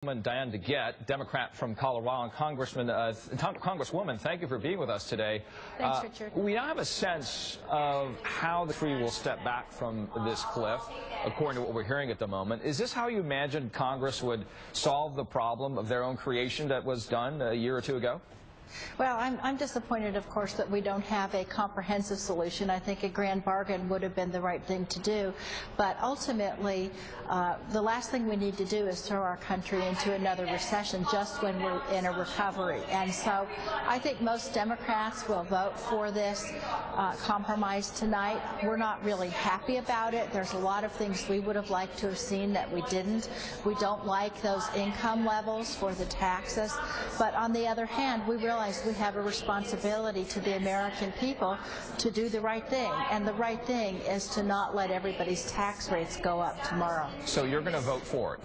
Diane DeGette, Democrat from Colorado, and Congresswoman, thank you for being with us today. Thanks, Richard. We now have a sense of how the country will step back from this cliff, according to what we're hearing at the moment. Is this how you imagined Congress would solve the problem of their own creation that was done a year or two ago? Well, I'm disappointed, of course, that we don't have a comprehensive solution. I think a grand bargain would have been the right thing to do. But ultimately, the last thing we need to do is throw our country into another recession just when we're in a recovery. And so I think most Democrats will vote for this compromise tonight. We're not really happy about it. There's a lot of things we would have liked to have seen that we didn't. We don't like those income levels for the taxes. But on the other hand, we realize we have a responsibility to the American people to do the right thing. And the right thing is to not let everybody's tax rates go up tomorrow. So you're going to vote for it?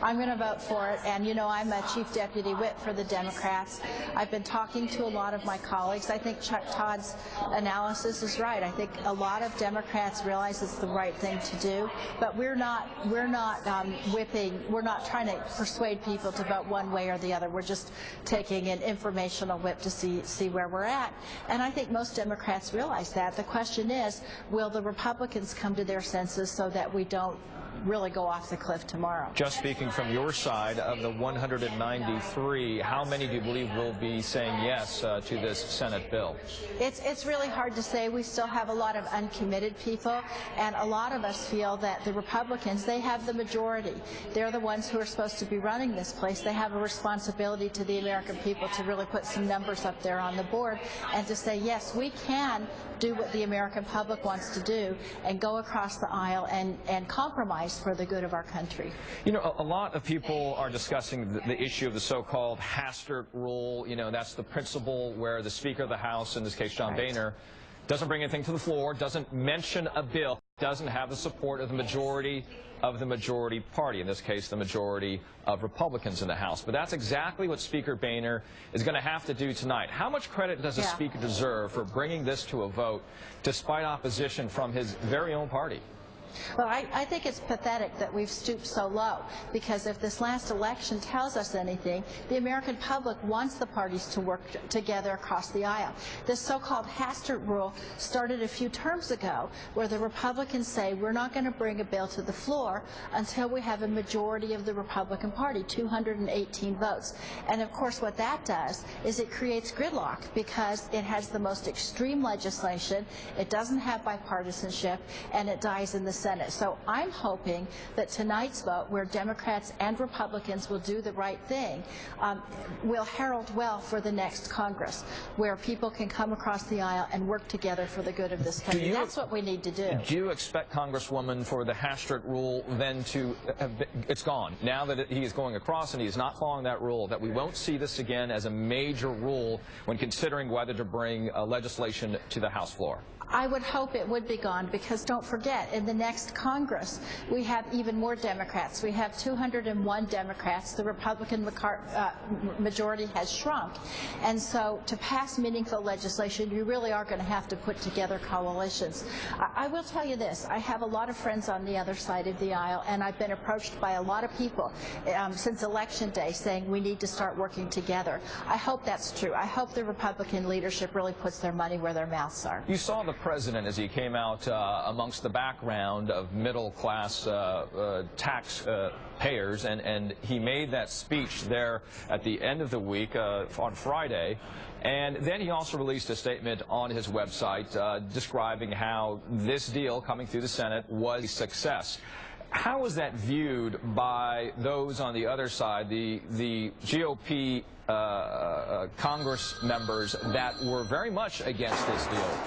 I'm going to vote for it. And, you know, I'm a chief deputy whip for the Democrats. I've been talking to a lot of my colleagues. I think Chuck Todd's analysis is right. I think a lot of Democrats realize it's the right thing to do. But we're not whipping. We're not trying to persuade people to vote one way or the other. We're just taking an informational whip to see where we're at. And I think most Democrats realize that. The question is, will the Republicans come to their senses so that we don't really go off the cliff tomorrow? Just speaking from your side, of the 193, how many do you believe will be saying yes to this Senate bill? It's really hard to say. We still have a lot of uncommitted people, and a lot of us feel that the Republicans, they have the majority. They're the ones who are supposed to be running this place. They have a responsibility to the American people to really put some numbers up there on the board and to say, yes, we can do what the American public wants to do and go across the aisle and compromise for the good of our country. You know, a lot of people are discussing the issue of the so-called Hastert rule. You know, that's the principle where the Speaker of the House, in this case John Boehner, doesn't bring anything to the floor, doesn't mention a bill, doesn't have the support of the majority party, in this case the majority of Republicans in the House. But that's exactly what Speaker Boehner is going to have to do tonight. How much credit does the Speaker deserve for bringing this to a vote despite opposition from his very own party? Well, I think it's pathetic that we've stooped so low, because if this last election tells us anything, the American public wants the parties to work together across the aisle. This so-called Hastert rule started a few terms ago, where the Republicans say we're not going to bring a bill to the floor until we have a majority of the Republican Party, 218 votes. And of course what that does is it creates gridlock, because it has the most extreme legislation, it doesn't have bipartisanship, and it dies in the Senate. So I'm hoping that tonight's vote, where Democrats and Republicans will do the right thing, will herald well for the next Congress, where people can come across the aisle and work together for the good of this country. That's what we need to do. Do you expect, Congresswoman, for the Hastert rule then to it's gone, now that he is going across and he is not following that rule, that we won't see this again as a major rule when considering whether to bring legislation to the House floor? I would hope it would be gone, because don't forget, in the next Congress, we have even more Democrats. We have 201 Democrats. The Republican majority has shrunk. And so to pass meaningful legislation, you really are going to have to put together coalitions. I will tell you this. I have a lot of friends on the other side of the aisle, and I've been approached by a lot of people since Election Day saying we need to start working together. I hope that's true. I hope the Republican leadership really puts their money where their mouths are. You saw the president as he came out amongst the background of middle-class tax payers, and he made that speech there at the end of the week on Friday. And then he also released a statement on his website describing how this deal coming through the Senate was a success. How is that viewed by those on the other side, the GOP Congress members that were very much against this deal?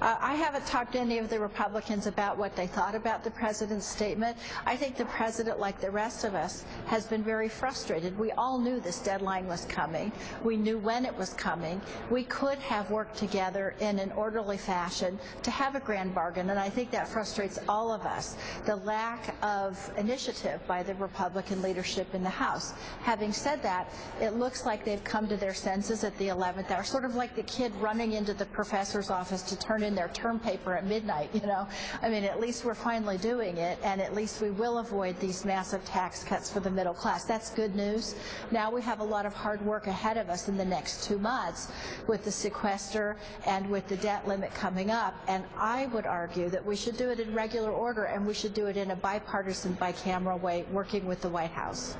I haven't talked to any of the Republicans about what they thought about the president's statement. I think the president, like the rest of us, has been very frustrated. We all knew this deadline was coming. We knew when it was coming. We could have worked together in an orderly fashion to have a grand bargain, and I think that frustrates all of us. The lack of initiative by the Republican leadership in the House. Having said that, it looks like they've come to their senses at the 11th hour, sort of like the kid running into the professor's office to turn in their term paper at midnight, you know. I mean, at least we're finally doing it, and at least we will avoid these massive tax cuts for the middle class. That's good news. Now we have a lot of hard work ahead of us in the next 2 months with the sequester and with the debt limit coming up, and I would argue that we should do it in regular order, and we should do it in a bipartisan, bicameral way, working with the White House.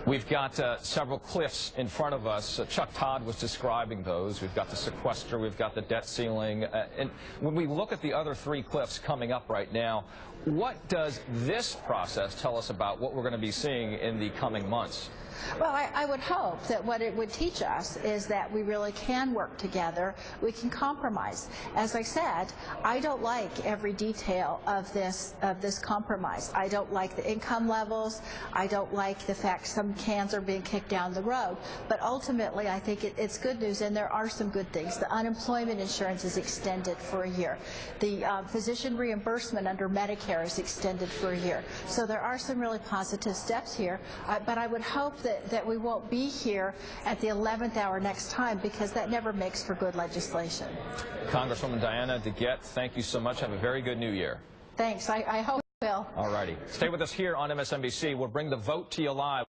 We've got several cliffs in front of us. Chuck Todd was describing those. We've got the sequester, we've got the debt ceiling. And when we look at the other three cliffs coming up right now, what does this process tell us about what we're going to be seeing in the coming months? Well, I would hope that what it would teach us is that we really can work together. We can compromise. As I said, I don't like every detail of this compromise. I don't like the income levels. I don't like the fact some cans are being kicked down the road. But ultimately, I think it's good news, and there are some good things. The unemployment insurance is extended for a year. The physician reimbursement under Medicare is extended for a year. So there are some really positive steps here. But I would hope that we won't be here at the 11th hour next time, because that never makes for good legislation. Congresswoman Diana DeGette, thank you so much. Have a very good new year. Thanks. I hope we will. All righty. Stay with us here on MSNBC. We'll bring the vote to you live.